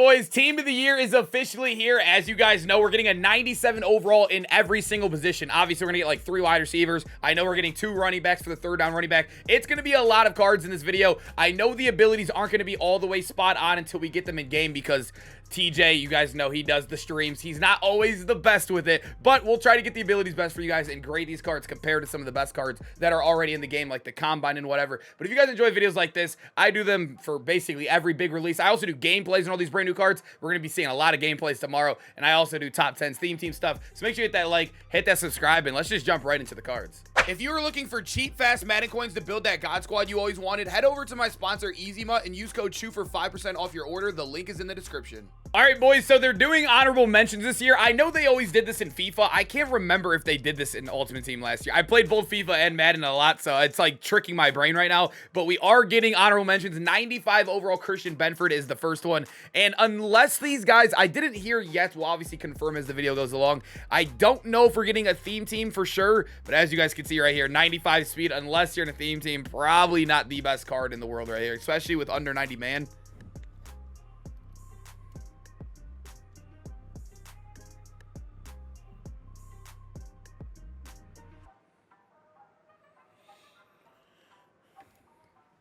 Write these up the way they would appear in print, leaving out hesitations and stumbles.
boys, team of the year is officially here. As you guys know, we're getting a 97 overall in every single position. Obviously, we're gonna get like 3 wide receivers. I know we're getting 2 running backs for the third down running back. It's gonna be a lot of cards in this video. I know the abilities aren't gonna be all the way spot on until we get them in game, because TJ, you guys know he does the streams. He's not always the best with it, but we'll try to get the abilities best for you guys and grade these cards compared to some of the best cards that are already in the game, like the Combine and whatever. But if you guys enjoy videos like this, I do them for basically every big release. I also do gameplays and all these brand new cards. We're going to be seeing a lot of gameplays tomorrow, and I also do top 10s, theme team stuff. So make sure you hit that like, hit that subscribe, and let's just jump right into the cards. If you are looking for cheap, fast Madden coins to build that God Squad you always wanted, head over to my sponsor, EasyMut, and use code SHOE for 5% off your order. The link is in the description. All right, boys, so they're doing honorable mentions this year. I know they always did this in FIFA. I can't remember if they did this in Ultimate Team last year. I played both FIFA and Madden a lot, so it's like tricking my brain right now. But we are getting honorable mentions. 95 overall Christian Benford is the first one. And unless these guys, I didn't hear yet, we'll obviously confirm as the video goes along. I don't know if we're getting a theme team for sure, but as you guys can see right here, 95 speed, unless you're in a theme team, probably not the best card in the world right here, especially with under 90 man.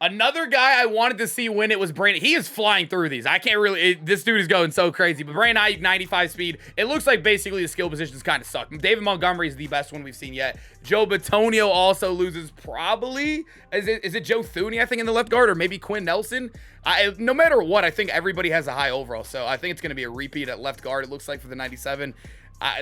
Another guy I wanted to see win it was Brandon. He is flying through these. I can't really, this dude is going so crazy. But Brandon Ayuk, 95 speed. It looks like basically the skill positions kind of suck. David Montgomery is the best one we've seen yet. Joe Bitonio also loses probably. Is it Joe Thuney, I think, in the left guard, or maybe Quinn Nelson? No matter what, I think everybody has a high overall. So I think it's going to be a repeat at left guard, it looks like, for the 97.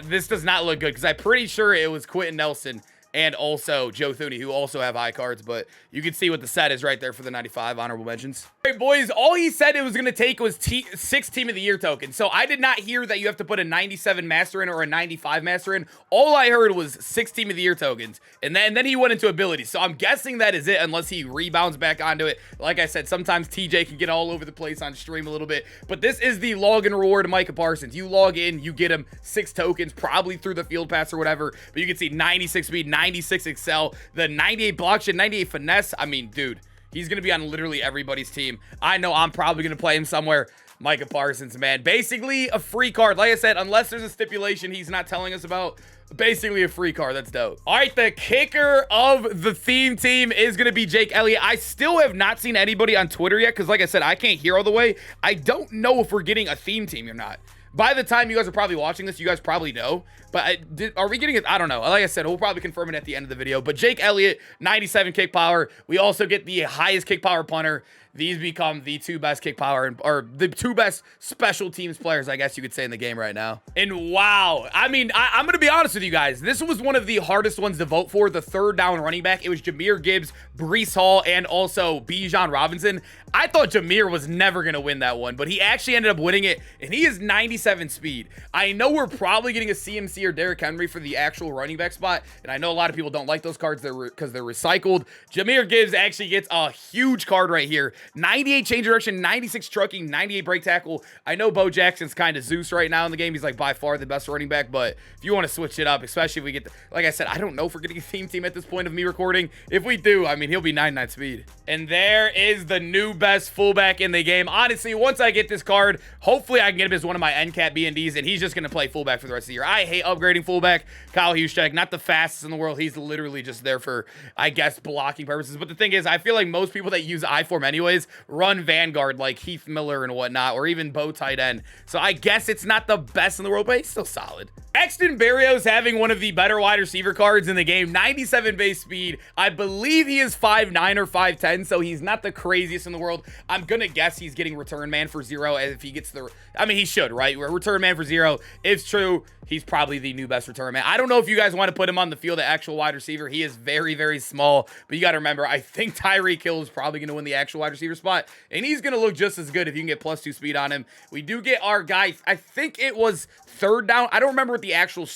This does not look good, because I'm pretty sure it was Quentin Nelson and also Joe Thuney, who also have high cards, but you can see what the set is right there for the 95 honorable mentions. All right, boys, all he said it was going to take was 6 Team of the Year tokens. So I did not hear that you have to put a 97 master in or a 95 master in. All I heard was 6 Team of the Year tokens, and then he went into abilities. So I'm guessing that is it, unless he rebounds back onto it. Like I said, sometimes TJ can get all over the place on stream a little bit, but this is the login reward of Micah Parsons. You log in, you get him 6 tokens, probably through the field pass or whatever, but you can see 96 speed, 96 excel, the 98 block shot, 98 finesse. I mean, dude, he's going to be on literally everybody's team. I know I'm probably going to play him somewhere. Micah Parsons, man, basically a free card. Like I said, unless there's a stipulation he's not telling us about, basically a free card. That's dope. All right, the kicker of the theme team is going to be Jake Elliott. I still have not seen anybody on Twitter yet, because like I said, I can't hear all the way. I don't know if we're getting a theme team or not. By the time you guys are probably watching this, you guys probably know. But are we getting it? I don't know. Like I said, we'll probably confirm it at the end of the video. But Jake Elliott, 97 kick power. We also get the highest kick power punter. These become the 2 best kick power, or the 2 best special teams players, I guess you could say, in the game right now. And wow, I mean, I'm going to be honest with you guys. This was one of the hardest ones to vote for, the third down running back. It was Jahmyr Gibbs, Breece Hall, and also Bijan Robinson. I thought Jahmyr was never going to win that one, but he actually ended up winning it, and he is 97 speed. I know we're probably getting a CMC or Derrick Henry for the actual running back spot, and I know a lot of people don't like those cards because they're recycled. Jahmyr Gibbs actually gets a huge card right here. 98 change direction, 96 trucking, 98 break tackle. I know Bo Jackson's kind of Zeus right now in the game. He's like by far the best running back, but if you want to switch it up, especially if we get, like I said, I don't know if we're getting a theme team at this point of me recording. If we do, I mean, he'll be 99 speed. And there is the new best fullback in the game. Honestly, once I get this card, hopefully I can get him as one of my NCAT BNDs, and he's just going to play fullback for the rest of the year. I hate upgrading fullback. Kyle Juszczyk, not the fastest in the world. He's literally just there for, I guess, blocking purposes. But the thing is, I feel like most people that use I-form anyways run Vanguard like Heath Miller and whatnot, or even Bo tight end. So I guess it's not the best in the world, but it's still solid. Exton Barrios having one of the better wide receiver cards in the game, 97 base speed. I believe he is 5'9 or 5'10, so he's not the craziest in the world. I'm going to guess he's getting return man for 0 if he gets the, I mean, he should, right? Return man for 0. If true, he's probably the new best return man. I don't know if you guys want to put him on the field at actual wide receiver. He is very, very small, but you got to remember, I think Tyreek Hill is probably going to win the actual wide receiver spot, and he's going to look just as good if you can get +2 speed on him. We do get our guy, I think it was third down. I don't remember what the actual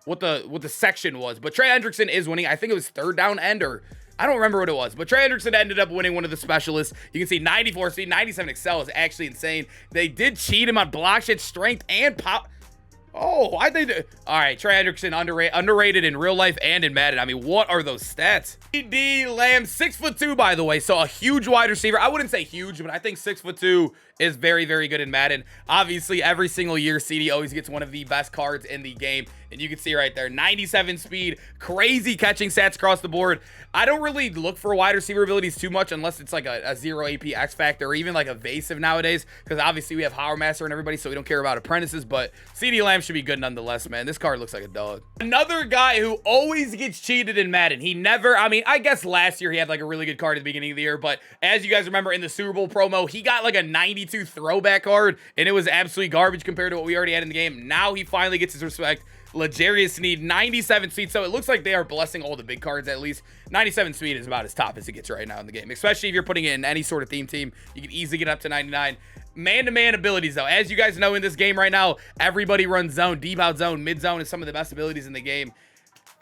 what the section was, but Trey Hendrickson is winning. I think it was third down end, or I don't remember what it was, but Trey Hendrickson ended up winning one of the specialists. You can see 94 speed, 97 excel is actually insane. They did cheat him on block shit, strength, and pop. Oh, I think that, all right, Trey Hendrickson underrated in real life and in Madden. I mean, what are those stats? D. Lamb, 6'2", by the way, so a huge wide receiver. I wouldn't say huge, but I think 6'2" is very, very good in Madden. Obviously, every single year, CD always gets one of the best cards in the game. And you can see right there, 97 speed, crazy catching stats across the board. I don't really look for wide receiver abilities too much unless it's like a 0 AP X Factor or even like evasive nowadays, because obviously we have Power Master and everybody, so we don't care about apprentices, but CD Lamb should be good nonetheless, man. This card looks like a dog. Another guy who always gets cheated in Madden. He never, I mean, I guess last year he had like a really good card at the beginning of the year, but as you guys remember in the Super Bowl promo, he got like a 92 throwback card, and it was absolutely garbage compared to what we already had in the game. Now he finally gets his respect. L'Jarius Sneed, 97 speed, so it looks like they are blessing all the big cards at least. 97 speed is about as top as it gets right now in the game, especially if you're putting it in any sort of theme team. You can easily get up to 99. Man-to-man abilities, though. As you guys know, in this game right now, everybody runs zone, deep out zone, mid zone is some of the best abilities in the game.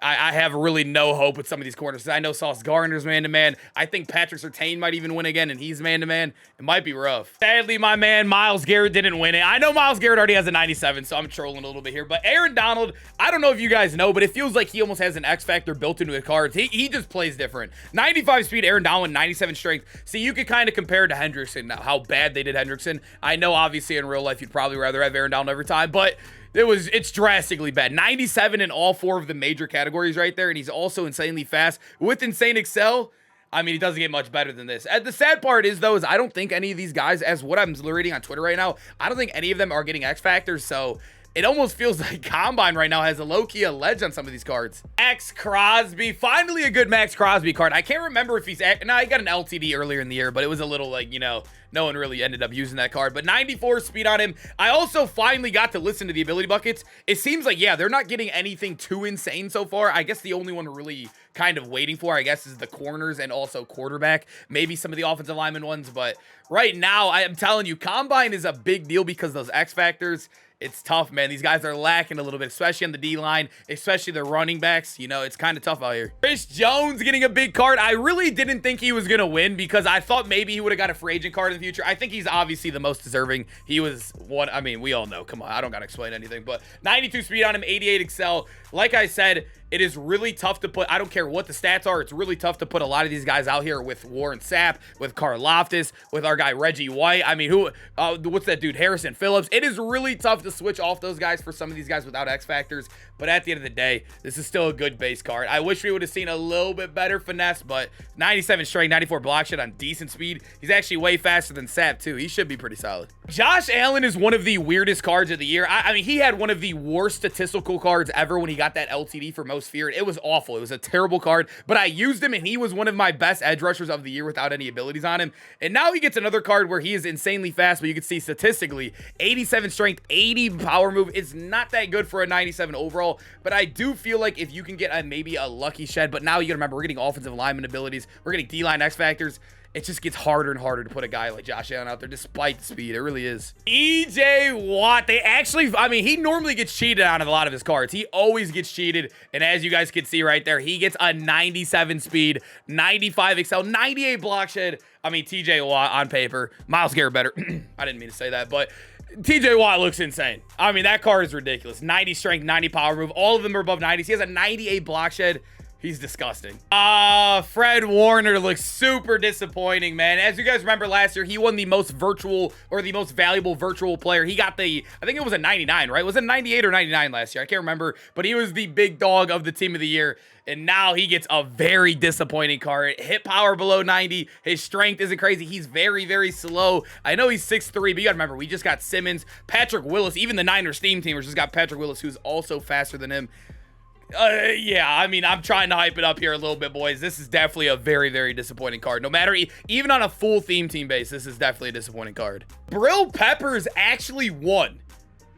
I have really no hope with some of these corners. I know Sauce Gardner's man-to-man. I think Patrick Surtain might even win again, and he's man-to-man. It might be rough. Sadly, my man, Myles Garrett didn't win it. I know Myles Garrett already has a 97, so I'm trolling a little bit here. But Aaron Donald, I don't know if you guys know, but it feels like he almost has an X Factor built into his cards. He just plays different. 95 speed, Aaron Donald, 97 strength. See, you could kind of compare to Hendrickson now, how bad they did Hendrickson. I know, obviously, in real life, you'd probably rather have Aaron Donald every time, but it's drastically bad. 97 in all 4 of the major categories right there, and he's also insanely fast with insane excel. I mean, he doesn't get much better than this. And the sad part is, though, is I don't think any of these guys, as what I'm reading on Twitter right now, I don't think any of them are getting X Factors, so it almost feels like Combine right now has a low-key ledge on some of these cards. Max Crosby, finally a good Max Crosby card. I can't remember if he's, no, he got an LTD earlier in the year, but it was a little like, you know, no one really ended up using that card, but 94 speed on him. I also finally got to listen to the ability buckets. It seems like, yeah, they're not getting anything too insane so far. I guess the only one we're really kind of waiting for, I guess, is the corners and also quarterback. Maybe some of the offensive lineman ones, but right now, I am telling you, Combine is a big deal because those X Factors. It's tough, man. These guys are lacking a little bit, especially on the D-line, especially the running backs. You know, it's kind of tough out here. Chris Jones getting a big card. I really didn't think he was going to win because I thought maybe he would have got a free agent card in the future. I think he's obviously the most deserving. He was one. I mean, we all know. Come on. I don't got to explain anything, but 92 speed on him, 88 excel. Like I said, it is really tough to put. I don't care what the stats are. It's really tough to put a lot of these guys out here with Warren Sapp, with Karlaftis, with our guy Reggie White. I mean, what's that dude? Harrison Phillips. It is really tough to switch off those guys for some of these guys without X Factors. But at the end of the day, this is still a good base card. I wish we would have seen a little bit better finesse, but 97 strength, 94 block shot on decent speed. He's actually way faster than Sapp, too. He should be pretty solid. Josh Allen is one of the weirdest cards of the year. I mean, he had one of the worst statistical cards ever when he got that LTD for most feared. It was awful. It was a terrible card, but I used him, and he was one of my best edge rushers of the year without any abilities on him. And now he gets another card where he is insanely fast, but you can see statistically, 87 strength, 80 power move. It's not that good for a 97 overall, but I do feel like if you can get maybe a lucky shed, but now you gotta remember, we're getting offensive lineman abilities, we're getting D-line X Factors. It just gets harder and harder to put a guy like Josh Allen out there despite the speed. It really is. EJ Watt, they actually, I mean, he normally gets cheated on a lot of his cards. He always gets cheated. And as you guys can see right there, he gets a 97 speed, 95 excel, 98 block shed. I mean, TJ Watt on paper. Myles Garrett better. I didn't mean to say that, but TJ Watt looks insane. I mean, that card is ridiculous. 90 strength, 90 power move. All of them are above 90s. He has a 98 block shed. He's disgusting. Fred Warner looks super disappointing, man. As you guys remember last year, he won the most virtual or the most valuable virtual player. He got the, I think it was a 99, right? Was it 98 or 99 last year? I can't remember, but he was the big dog of the team of the year. And now he gets a very disappointing card. Hit power below 90. His strength isn't crazy. He's very, very slow. I know he's 6'3", but you got to remember, we just got Simmons, Patrick Willis, even the Niners theme teamers just got Patrick Willis, who's also faster than him. Yeah, I mean, I'm trying to hype it up here a little bit, boys. This is definitely a very, very disappointing card. No matter, even on a full theme team base, this is definitely a disappointing card. Brill Peppers actually won.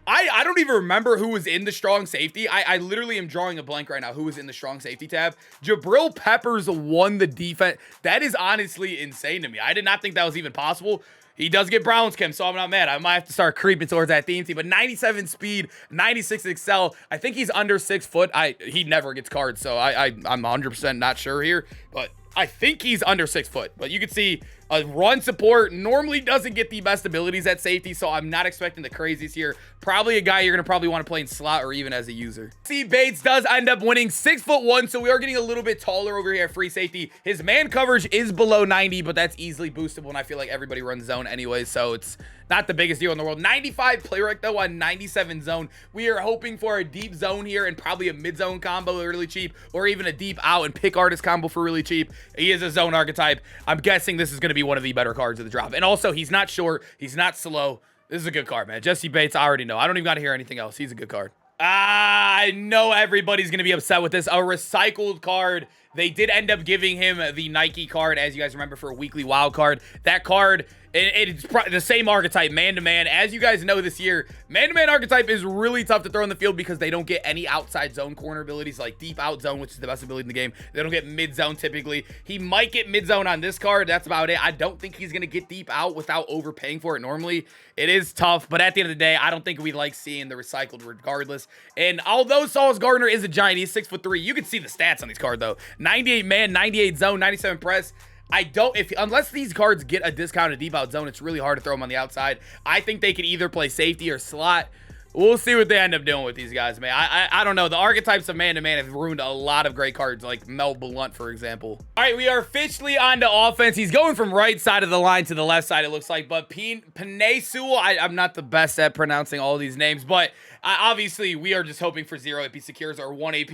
I don't even remember who was in the strong safety. I literally am drawing a blank right now who was in the strong safety tab. Jabril Peppers won the defense. That is honestly insane to me. I did not think that was even possible. He does get Browns chem, so I'm not mad. I might have to start creeping towards that theme team. But 97 speed, 96 excel. I think he's under 6 foot. He never gets cards, so I'm 100% not sure here. But I think he's under 6 foot. But you can see A run support normally doesn't get the best abilities at safety, so I'm not expecting the crazies here. Probably a guy you're going to probably want to play in slot or even as a user. See, Bates does end up winning 6'1", so we are getting a little bit taller over here at free safety. His man coverage is below 90, but that's easily boostable, and I feel like everybody runs zone anyway, so it's not the biggest deal in the world. 95 play rec, though, on 97 zone. We are hoping for a deep zone here and probably a mid-zone combo really cheap, or even a deep out and pick artist combo for really cheap. He is a zone archetype. I'm guessing this is going to be one of the better cards of the drop. And also, he's not short. He's not slow. This is a good card, man. Jesse Bates, I already know. I don't even got to hear anything else. He's a good card. I know everybody's going to be upset with this. A recycled card. They did end up giving him the Nike card, as you guys remember, for a weekly wild card. That card, it's the same archetype, man-to-man. As you guys know this year, man-to-man archetype is really tough to throw in the field because they don't get any outside zone corner abilities like deep out zone, which is the best ability in the game. They don't get mid-zone typically. He might get mid-zone on this card. That's about it. I don't think he's going to get deep out without overpaying for it normally. It is tough, but at the end of the day, I don't think we like seeing the recycled regardless. And although Sauce Gardner is a giant, he's 6'3", you can see the stats on these cards, though. 98 man, 98 zone, 97 press. I don't, unless these cards get a discounted deep out zone, it's really hard to throw them on the outside. I think they could either play safety or slot. We'll see what they end up doing with these guys, man. I don't know. The archetypes of man-to-man have ruined a lot of great cards, like Mel Blunt, for example. All right, we are officially on to offense. He's going from right side of the line to the left side, it looks like. But Penesul, I'm not the best at pronouncing all these names, but obviously we are just hoping for 0 AP secures or 1 AP,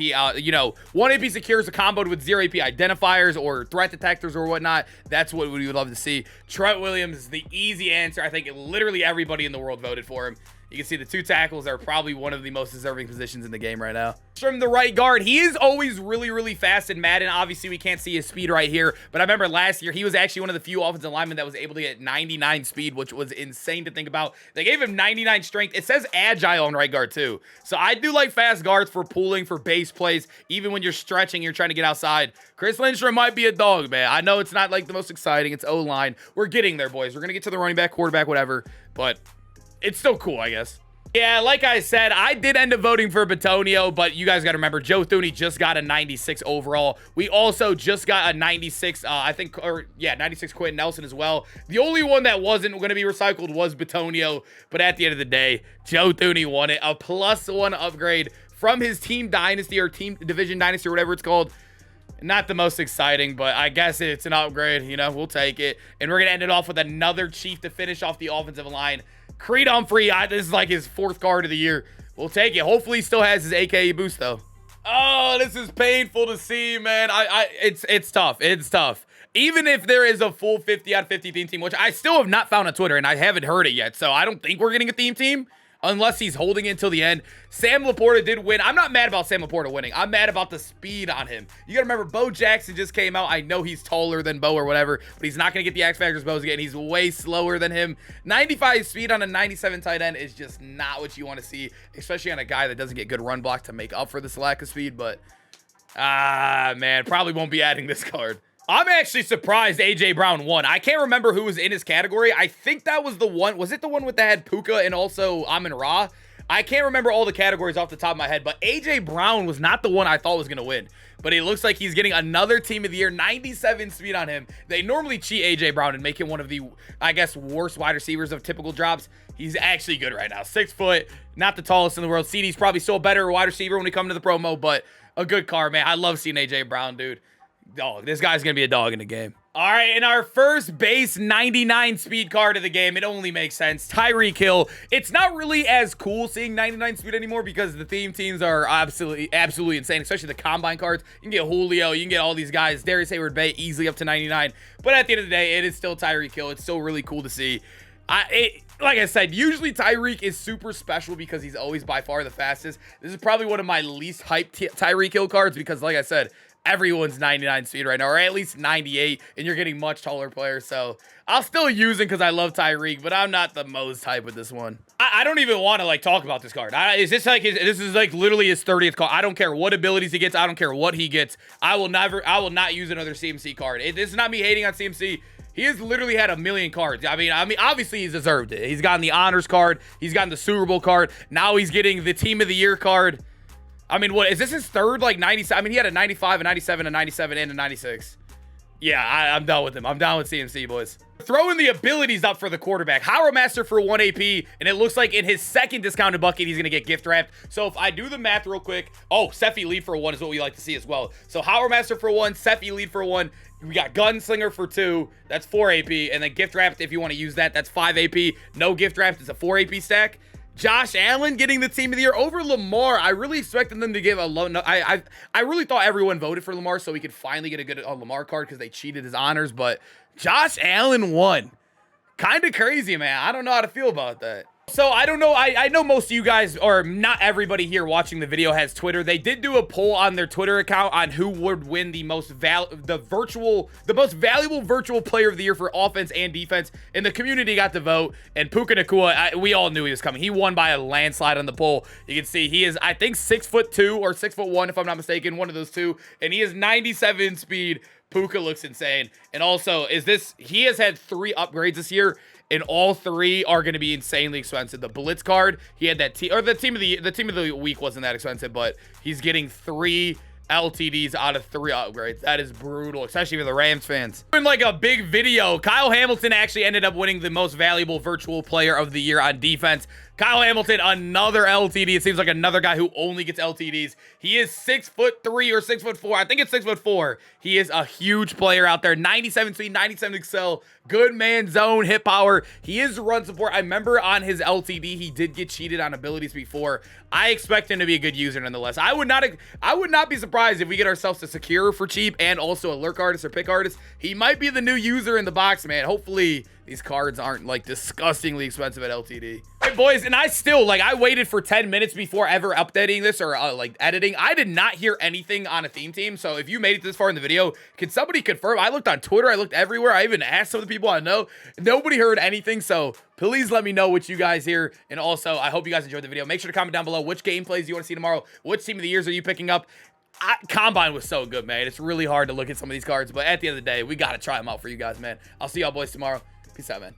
1 AP secures comboed with 0 AP identifiers or threat detectors or whatnot. That's what we would love to see. Trent Williams is the easy answer. I think literally everybody in the world voted for him. You can see the 2 tackles are probably one of the most deserving positions in the game right now. From the right guard, he is always really, really fast in Madden. Obviously, we can't see his speed right here, but I remember last year, he was actually one of the few offensive linemen that was able to get 99 speed, which was insane to think about. They gave him 99 strength. It says agile on right guard, too. So I do like fast guards for pooling, for base plays, even when you're stretching, you're trying to get outside. Chris Lindstrom might be a dog, man. I know it's not like the most exciting. It's O-line. We're getting there, boys. We're going to get to the running back, quarterback, whatever, but it's still cool, I guess. Yeah, like I said, I did end up voting for Batonio, but you guys got to remember, Joe Thuney just got a 96 overall. We also just got a 96, 96 Quentin Nelson as well. The only one that wasn't going to be recycled was Batonio, but at the end of the day, Joe Thuney won it. A +1 upgrade from his team dynasty or team division dynasty or whatever it's called. Not the most exciting, but I guess it's an upgrade. We'll take it. And we're going to end it off with another Chief to finish off the offensive line. Creed Humphrey, this is like his 4th card of the year. We'll take it. Hopefully he still has his AKA boost, though. Oh, this is painful to see, man. It's tough. It's tough. Even if there is a full 50 out of 50 theme team, which I still have not found on Twitter, and I haven't heard it yet, so I don't think we're getting a theme team. Unless he's holding it until the end. Sam Laporta did win. I'm not mad about Sam Laporta winning. I'm mad about the speed on him. You got to remember, Bo Jackson just came out. I know he's taller than Bo or whatever, but he's not going to get the X Factors Bo's getting. He's way slower than him. 95 speed on a 97 tight end is just not what you want to see, especially on a guy that doesn't get good run block to make up for this lack of speed. But, man, probably won't be adding this card. I'm actually surprised A.J. Brown won. I can't remember who was in his category. I think that was the one. Was it the one with that had Puka and also Amon-Ra? I can't remember all the categories off the top of my head, but A.J. Brown was not the one I thought was going to win. But it looks like he's getting another team of the year, 97 speed on him. They normally cheat A.J. Brown and make him one of the, I guess, worst wide receivers of typical drops. He's actually good right now. 6 foot, not the tallest in the world. CD's probably still a better wide receiver when we come to the promo, but a good card, man. I love seeing A.J. Brown, dude. Dog, this guy's gonna be a dog in the game. All right, in our first base 99 speed card of the game, it only makes sense. Tyreek Hill. It's not really as cool seeing 99 speed anymore because the theme teams are absolutely insane, especially the combine cards. You can get Julio, you can get all these guys. Darius Hayward-Bay easily up to 99. But at the end of the day, it is still Tyreek Hill. It's still really cool to see. Like I said, usually Tyreek is super special because he's always by far the fastest. This is probably one of my least hyped Tyreek Hill cards because, like I said, everyone's 99 speed right now, or at least 98, and you're getting much taller players. So I'll still use it because I love Tyreek, but I'm not the most hype with this one. I don't even want to talk about this card. This is literally his 30th card. I don't care what abilities he gets. I don't care what he gets. I will not use another CMC card. This is not me hating on CMC. He has literally had a million cards. I mean, obviously he's deserved it. He's gotten the honors card. He's gotten the Super Bowl card. Now he's getting the Team of the Year card. I mean, what is this his third 97? I mean, he had a 95, a 97, a 97, and a 96. Yeah, I'm done with him. I'm done with CMC, boys. Throwing the abilities up for the quarterback. Howard Master for 1 AP, and it looks like in his second discounted bucket, he's going to get gift wrapped. So if I do the math real quick, oh, Seffi lead for 1 is what we like to see as well. So Howard Master for 1, Seffi lead for 1. We got Gunslinger for 2. That's 4 AP. And then gift wrapped, if you want to use that, that's 5 AP. No gift wrapped, it's a 4 AP stack. Josh Allen getting the team of the year over Lamar. I really expected them to give a low. No, I really thought everyone voted for Lamar so we could finally get a good Lamar card because they cheated his honors. But Josh Allen won. Kind of crazy, man. I don't know how to feel about that. So I don't know. I know most of you guys, or not everybody here watching the video has Twitter. They did do a poll on their Twitter account on who would win the most valuable virtual player of the year for offense and defense. And the community got to vote. And Puka Nacua, we all knew he was coming. He won by a landslide on the poll. You can see he is, I think, 6'2" or 6'1", if I'm not mistaken, one of those two. And he is 97 speed. Puka looks insane. And also, he has had 3 upgrades this year, and all 3 are going to be insanely expensive. The Blitz card, he had that the team of the week wasn't that expensive, but he's getting 3 LTDs out of 3 upgrades. That is brutal, especially for the Rams fans. In like a big video, Kyle Hamilton actually ended up winning the most valuable virtual player of the year on defense. Kyle Hamilton, another LTD. It seems like another guy who only gets LTDs. He is 6'3" or 6'4". I think it's 6'4". He is a huge player out there. 97 speed, 97 excel, good man zone, hit power. He is run support. I remember on his LTD, he did get cheated on abilities before. I expect him to be a good user nonetheless. I would not be surprised if we get ourselves a secure for cheap and also a lurk artist or pick artist. He might be the new user in the box, man. Hopefully these cards aren't like disgustingly expensive at LTD. All right, boys, and I waited for 10 minutes before ever updating this or like editing. I did not hear anything on a theme team. So if you made it this far in the video, can somebody confirm? I looked on Twitter. I looked everywhere. I even asked some of the people I know. Nobody heard anything. So please let me know what you guys hear. And also, I hope you guys enjoyed the video. Make sure to comment down below which gameplays you want to see tomorrow. Which team of the years are you picking up? Combine was so good, man. It's really hard to look at some of these cards. But at the end of the day, we got to try them out for you guys, man. I'll see y'all boys tomorrow. Peace out, man.